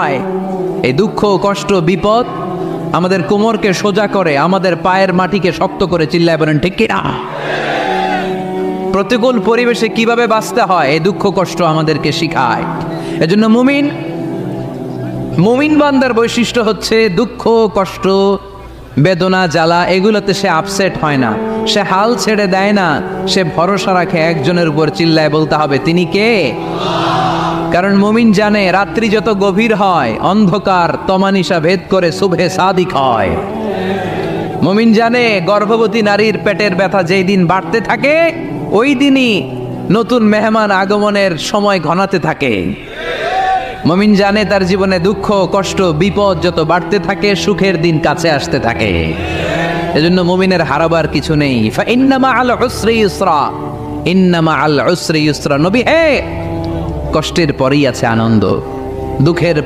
হয়, এই দুঃখ কষ্ট বিপদ আমাদের কোমরকে সোজা করে, আমাদের পায়ের মাটিকে শক্ত করে। চিল্লায় বলেন ঠিক কিনা? প্রতিকূল পরিবেশে কিভাবে বাঁচতে হয় এই দুঃখ কষ্ট আমাদেরকে শিখায়। এজন্য মুমিন বান্দার বৈশিষ্ট্য হচ্ছে দুঃখ কষ্ট বেদনা জ্বালা এগুলোতে সে আপসেট হয় না, সে হাল ছেড়ে দেয় না, সে ভরসা রাখে একজনের উপর। চিল্লায় বলতে হবে তিনি কে? কারণ মুমিন জানে রাত্রি যত গভীর হয় অন্ধকার তমানিসা ভেদ করে সুবহে সাদিক হয়। মুমিন জানে গর্ভবতী নারীর পেটের ব্যথা যেই দিন বাড়তে থাকে ওই দিনই নতুন মেহমান আগমনের সময় ঘনাতে থাকে। মুমিন জানে তার জীবনে দুঃখ কষ্ট বিপদ যত বাড়তে থাকে সুখের দিন কাছে আসতে থাকে। এজন্য মুমিনের হারাবার কিছু নেই। ইন্না মাআল উসরি ইউসরা, ইন্না মাআল উসরি ইউসরা। নবী হে, কষ্টের পরেই আছে আনন্দ, দুঃখের